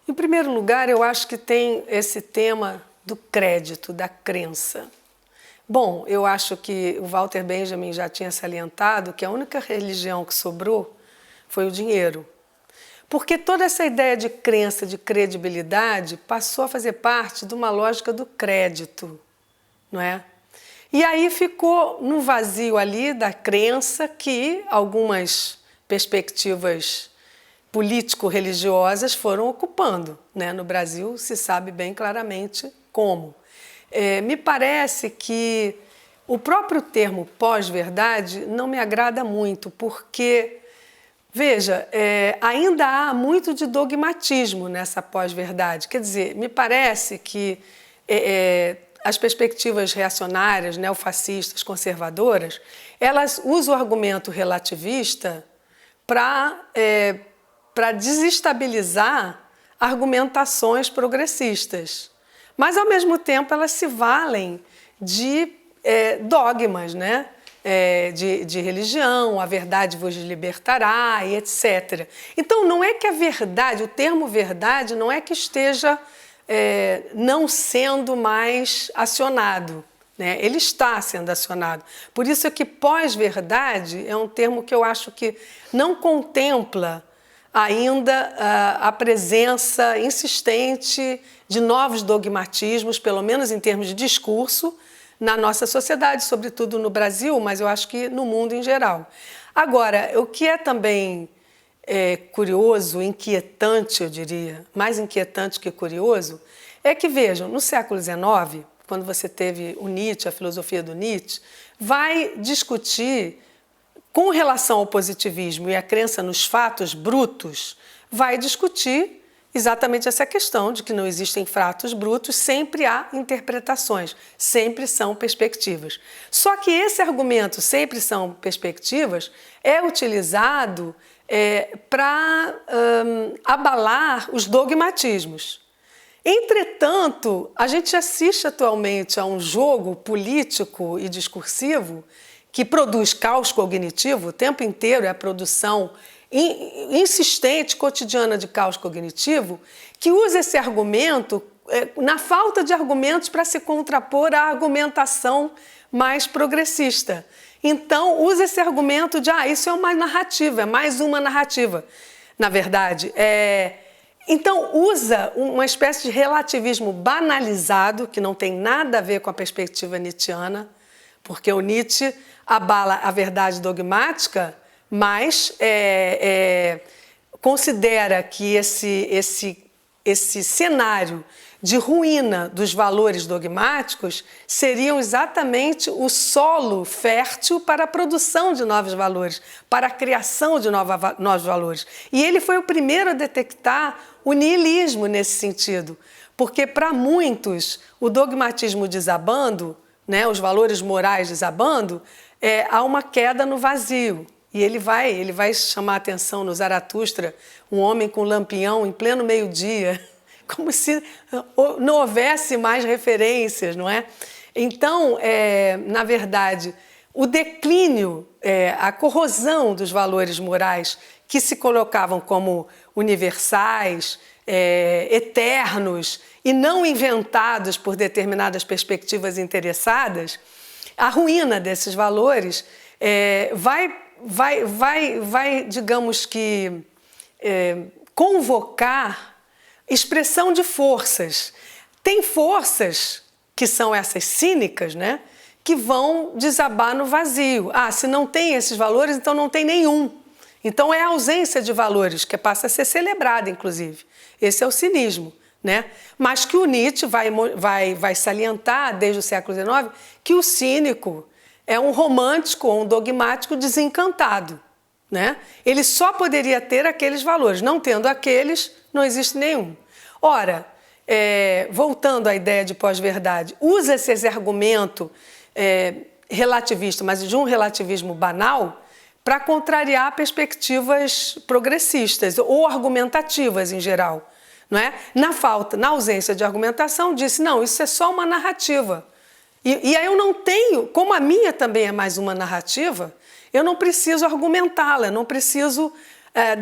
Em primeiro lugar, eu acho que tem esse tema do crédito, da crença. Bom, eu acho que o Walter Benjamin já tinha salientado que a única religião que sobrou foi o dinheiro. Porque toda essa ideia de crença, de credibilidade, passou a fazer parte de uma lógica do crédito, não é? E aí ficou no vazio ali da crença que algumas perspectivas político-religiosas foram ocupando, né? No Brasil se sabe bem claramente como. Me parece que o próprio termo pós-verdade não me agrada muito, porque, veja, ainda há muito de dogmatismo nessa pós-verdade. Quer dizer, me parece que as perspectivas reacionárias, neofascistas, conservadoras, elas usam o argumento relativista para desestabilizar argumentações progressistas. Mas, ao mesmo tempo, elas se valem de dogmas, né? De religião, a verdade vos libertará, e etc. Então, não é que a verdade, o termo verdade, não é que esteja não sendo mais acionado, né? Ele está sendo acionado. Por isso é que pós-verdade é um termo que eu acho que não contempla ainda a presença insistente de novos dogmatismos, pelo menos em termos de discurso, na nossa sociedade, sobretudo no Brasil, mas eu acho que no mundo em geral. Agora, o que é também curioso, inquietante, eu diria, mais inquietante que curioso, é que, vejam, no século XIX, quando você teve o Nietzsche, a filosofia do Nietzsche, vai discutir, com relação ao positivismo e a crença nos fatos brutos, vai discutir exatamente essa questão de que não existem fatos brutos, sempre há interpretações, sempre são perspectivas. Só que esse argumento, sempre são perspectivas, é utilizado para abalar os dogmatismos. Entretanto, a gente assiste atualmente a um jogo político e discursivo que produz caos cognitivo, o tempo inteiro é a produção insistente, cotidiana de caos cognitivo, que usa esse argumento na falta de argumentos para se contrapor à argumentação mais progressista. Então, usa esse argumento de, isso é uma narrativa, é mais uma narrativa. Na verdade, então, usa uma espécie de relativismo banalizado, que não tem nada a ver com a perspectiva nietzschiana, porque o Nietzsche abala a verdade dogmática, mas considera que esse cenário de ruína dos valores dogmáticos seriam exatamente o solo fértil para a produção de novos valores, para a criação de novos valores. E ele foi o primeiro a detectar o niilismo nesse sentido, porque para muitos o dogmatismo desabando, né, os valores morais desabando, há uma queda no vazio. E ele vai chamar a atenção no Zaratustra, um homem com lampião em pleno meio-dia, como se não houvesse mais referências, não é? Então, na verdade, o declínio, a corrosão dos valores morais que se colocavam como universais, eternos e não inventados por determinadas perspectivas interessadas, a ruína desses valores vai, digamos que, convocar expressão de forças. Tem forças que são essas cínicas, né, que vão desabar no vazio. Se não tem esses valores, então não tem nenhum. Então é a ausência de valores que passa a ser celebrada, inclusive. Esse é o cinismo, né? Mas que o Nietzsche vai salientar desde o século XIX que o cínico é um romântico ou um dogmático desencantado, né? Ele só poderia ter aqueles valores. Não tendo aqueles, não existe nenhum. Ora, voltando à ideia de pós-verdade, usa-se esse argumento relativista, mas de um relativismo banal, para contrariar perspectivas progressistas ou argumentativas em geral, não é? Na ausência de argumentação, disse, não, isso é só uma narrativa. E aí eu não tenho, como a minha também é mais uma narrativa, eu não preciso argumentá-la, não preciso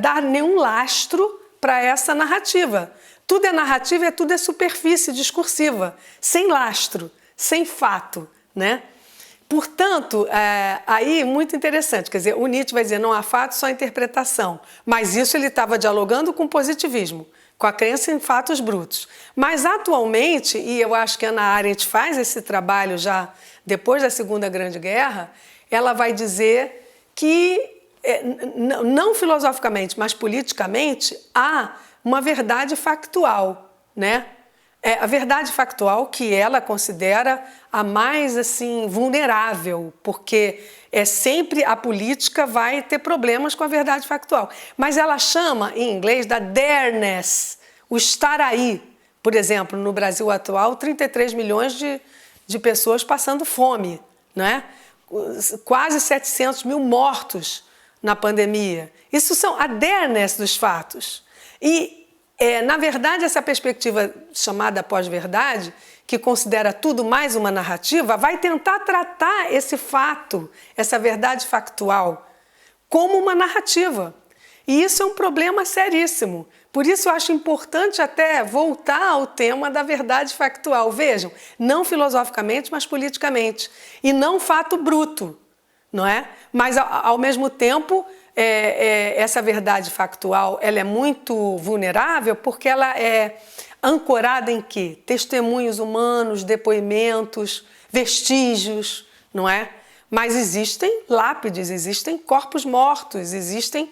dar nenhum lastro para essa narrativa. Tudo é narrativa, tudo é superfície discursiva, sem lastro, sem fato, né? Portanto, aí muito interessante, quer dizer, o Nietzsche vai dizer não há fato, só interpretação, mas isso ele estava dialogando com o positivismo, com a crença em fatos brutos. Mas atualmente, e eu acho que a Hannah Arendt faz esse trabalho já depois da Segunda Grande Guerra, ela vai dizer que, não filosoficamente, mas politicamente, há uma verdade factual, né? A verdade factual que ela considera a mais assim vulnerável, porque sempre a política vai ter problemas com a verdade factual. Mas ela chama, em inglês, da dareness, o estar aí. Por exemplo, no Brasil atual, 33 milhões de pessoas passando fome, né? Quase 700 mil mortos na pandemia. Isso são a dareness dos fatos. E na verdade, essa perspectiva chamada pós-verdade, que considera tudo mais uma narrativa, vai tentar tratar esse fato, essa verdade factual, como uma narrativa. E isso é um problema seríssimo. Por isso eu acho importante até voltar ao tema da verdade factual. Vejam, não filosoficamente, mas politicamente. E não fato bruto, não é? Mas, ao mesmo tempo, essa verdade factual ela é muito vulnerável porque ela é ancorada em quê? Testemunhos humanos, depoimentos, vestígios, não é? Mas existem lápides, existem corpos mortos, existem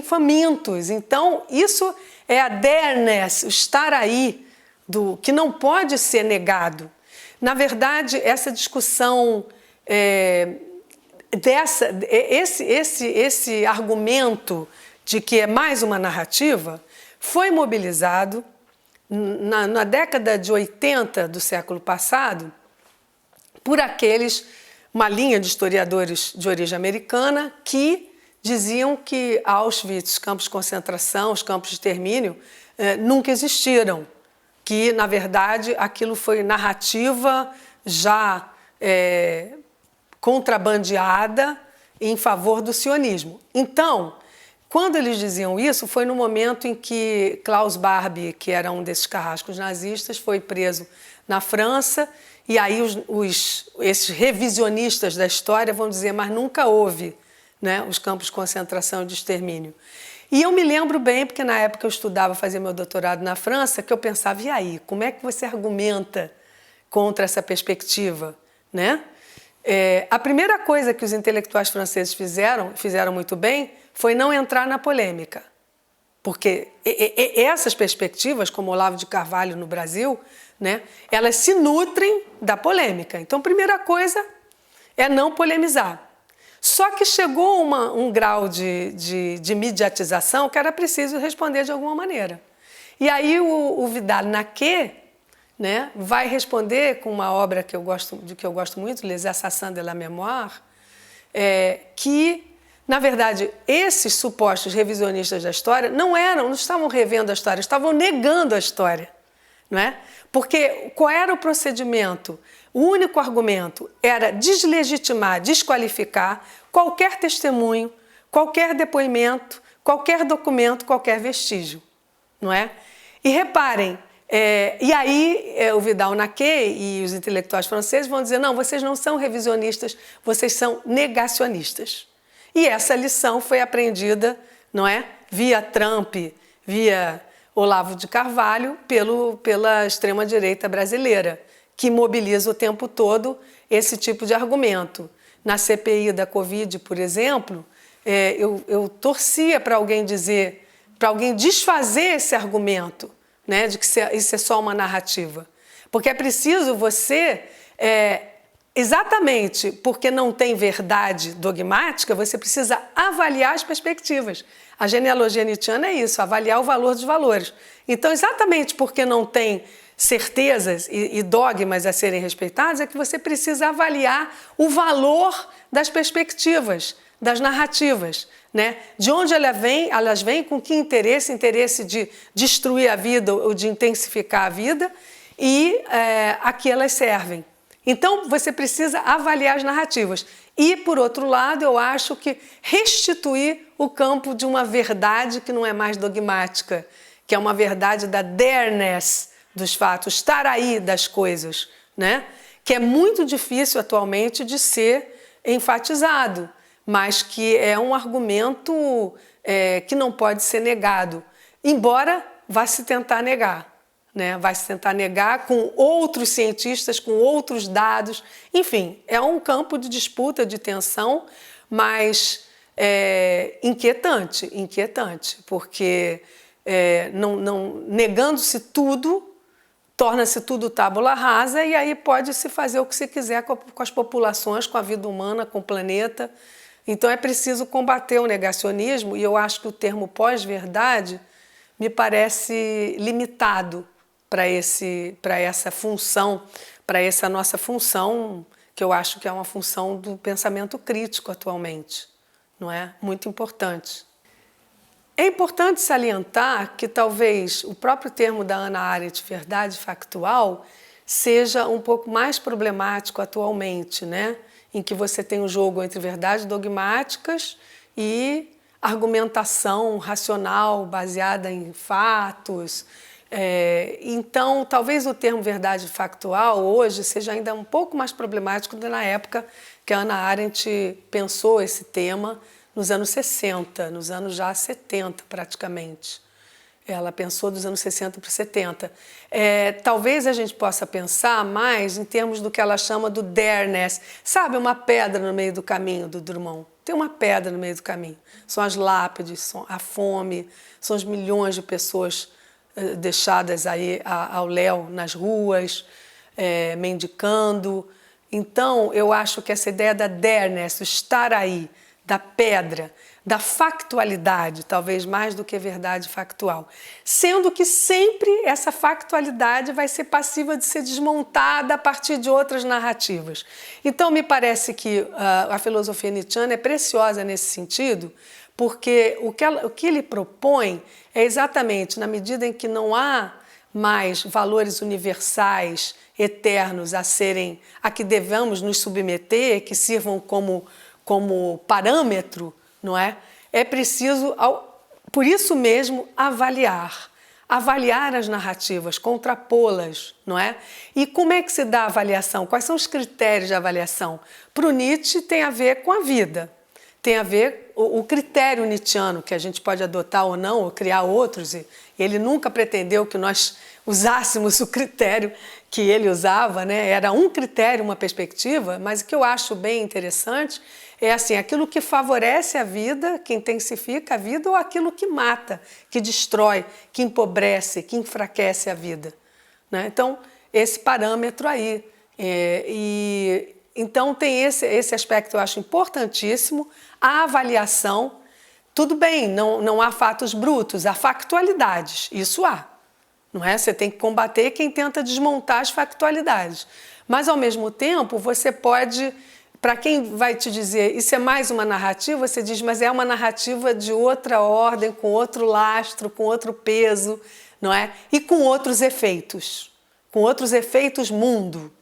famintos. Então, isso é a dareness, o estar aí, que não pode ser negado. Na verdade, essa discussão... Esse argumento de que é mais uma narrativa foi mobilizado na década de 80 do século passado por uma linha de historiadores de origem americana que diziam que Auschwitz, os campos de concentração, os campos de extermínio, nunca existiram, que, na verdade, aquilo foi narrativa já contrabandeada em favor do sionismo. Então, quando eles diziam isso, foi no momento em que Klaus Barbie, que era um desses carrascos nazistas, foi preso na França, e aí esses revisionistas da história vão dizer, mas nunca houve, né, os campos de concentração e de extermínio. E eu me lembro bem, porque na época eu estudava, fazia meu doutorado na França, que eu pensava, e aí, como é que você argumenta contra essa perspectiva, né? A primeira coisa que os intelectuais franceses fizeram muito bem, foi não entrar na polêmica. Porque essas perspectivas, como Olavo de Carvalho no Brasil, né, elas se nutrem da polêmica. Então, a primeira coisa é não polemizar. Só que chegou um grau de mediatização que era preciso responder de alguma maneira. E aí o Vidal-Naquet, né, vai responder com uma obra que eu gosto muito, Les Assassins de la Mémoire, que, na verdade, esses supostos revisionistas da história não estavam revendo a história, estavam negando a história. Não é? Porque qual era o procedimento? O único argumento era deslegitimar, desqualificar qualquer testemunho, qualquer depoimento, qualquer documento, qualquer vestígio. Não é? E reparem, e aí o Vidal-Naquet e os intelectuais franceses vão dizer, não, vocês não são revisionistas, vocês são negacionistas. E essa lição foi aprendida, não é? Via Trump, via Olavo de Carvalho, pela extrema-direita brasileira, que mobiliza o tempo todo esse tipo de argumento. Na CPI da Covid, por exemplo, eu torcia para alguém dizer, para alguém desfazer esse argumento, né, de que isso é só uma narrativa. Porque é preciso você, exatamente porque não tem verdade dogmática, você precisa avaliar as perspectivas. A genealogia nietzschiana é isso, avaliar o valor dos valores. Então, exatamente porque não tem certezas e dogmas a serem respeitados, é que você precisa avaliar o valor das perspectivas, das narrativas. Né? De onde elas vêm, com que interesse de destruir a vida ou de intensificar a vida, e a que elas servem. Então, você precisa avaliar as narrativas. E, por outro lado, eu acho que restituir o campo de uma verdade que não é mais dogmática, que é uma verdade da there-ness dos fatos, estar aí das coisas, né? Que é muito difícil atualmente de ser enfatizado, mas que é um argumento que não pode ser negado, embora vá se tentar negar. Né? Vai se tentar negar com outros cientistas, com outros dados. Enfim, é um campo de disputa, de tensão, mas inquietante, porque negando-se tudo, torna-se tudo tábula rasa e aí pode-se fazer o que se quiser com as populações, com a vida humana, com o planeta. Então é preciso combater o negacionismo e eu acho que o termo pós-verdade me parece limitado para essa função, para essa nossa função, que eu acho que é uma função do pensamento crítico atualmente, não é? Muito importante. É importante salientar que talvez o próprio termo da Hannah Arendt, verdade factual, seja um pouco mais problemático atualmente, né? Em que você tem um jogo entre verdades dogmáticas e argumentação racional baseada em fatos. Então, talvez o termo verdade factual hoje seja ainda um pouco mais problemático do que na época que a Hannah Arendt pensou esse tema, nos anos 60, nos anos já 70 praticamente. Ela pensou dos anos 60 para 70. Talvez a gente possa pensar mais em termos do que ela chama do there-ness. Sabe, uma pedra no meio do caminho do Drummond? Tem uma pedra no meio do caminho. São as lápides, são a fome, são os milhões de pessoas deixadas aí ao léu nas ruas, mendicando. Então, eu acho que essa ideia da there-ness, o estar aí, da pedra, da factualidade, talvez mais do que verdade factual. Sendo que sempre essa factualidade vai ser passível de ser desmontada a partir de outras narrativas. Então, me parece que a filosofia nietzschiana é preciosa nesse sentido, porque o que ele propõe é exatamente, na medida em que não há mais valores universais, eternos, a que devemos nos submeter, que sirvam como parâmetro, não é? É preciso, por isso mesmo, avaliar as narrativas, contrapô-las, não é? E como é que se dá a avaliação? Quais são os critérios de avaliação? Para o Nietzsche tem a ver com a vida, tem a ver o critério nietzschiano, que a gente pode adotar ou não, ou criar outros, e ele nunca pretendeu que nós usássemos o critério que ele usava, né? Era um critério, uma perspectiva, mas o que eu acho bem interessante é assim, aquilo que favorece a vida, que intensifica a vida, ou aquilo que mata, que destrói, que empobrece, que enfraquece a vida, né? Então, esse parâmetro aí. Então, tem esse aspecto que eu acho importantíssimo, a avaliação. Tudo bem, não há fatos brutos, há factualidades, isso há. Não é? Você tem que combater quem tenta desmontar as factualidades. Mas, ao mesmo tempo, você pode... Para quem vai te dizer, isso é mais uma narrativa, você diz, mas é uma narrativa de outra ordem, com outro lastro, com outro peso, não é? E com outros efeitos mundo.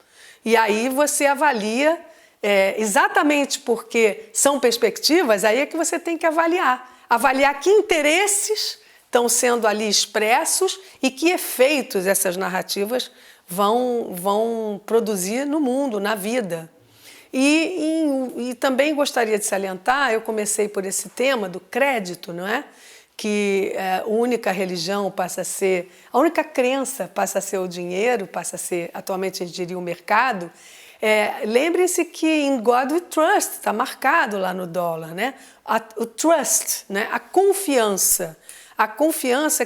E aí você avalia, exatamente porque são perspectivas, aí é que você tem que avaliar. Avaliar que interesses estão sendo ali expressos e que efeitos essas narrativas vão produzir no mundo, na vida. E também gostaria de salientar, eu comecei por esse tema do crédito, não é? Que a única religião passa a ser, a única crença passa a ser o dinheiro, passa a ser, atualmente a gente diria, o mercado. Lembre-se que in God we trust, está marcado lá no dólar, né? O trust, né? A confiança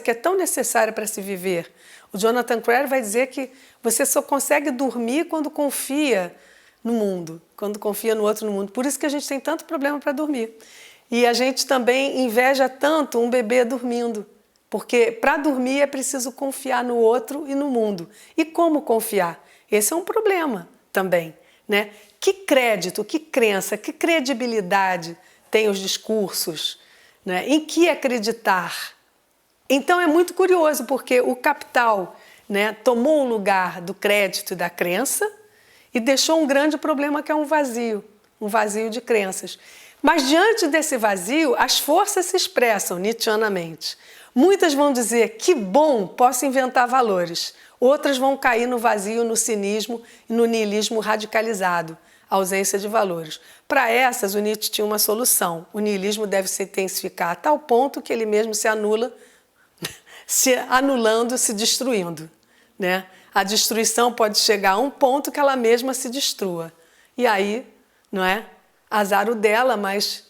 que é tão necessária para se viver. O Jonathan Cryer vai dizer que você só consegue dormir quando confia no mundo, quando confia no outro no mundo. Por isso que a gente tem tanto problema para dormir. E a gente também inveja tanto um bebê dormindo, porque para dormir é preciso confiar no outro e no mundo. E como confiar? Esse é um problema também, né? Que crédito, que crença, que credibilidade tem os discursos, né? Em que acreditar? Então é muito curioso, porque o capital, né, tomou o lugar do crédito e da crença, e deixou um grande problema que é um um vazio de crenças. Mas diante desse vazio, as forças se expressam nietzschianamente. Muitas vão dizer, que bom, posso inventar valores. Outras vão cair no vazio, no cinismo e no niilismo radicalizado, a ausência de valores. Para essas, o Nietzsche tinha uma solução. O niilismo deve se intensificar a tal ponto que ele mesmo se anula, se anulando, se destruindo, né? A destruição pode chegar a um ponto que ela mesma se destrua. E aí, não é? Azar o dela, mas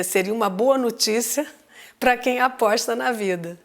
seria uma boa notícia para quem aposta na vida.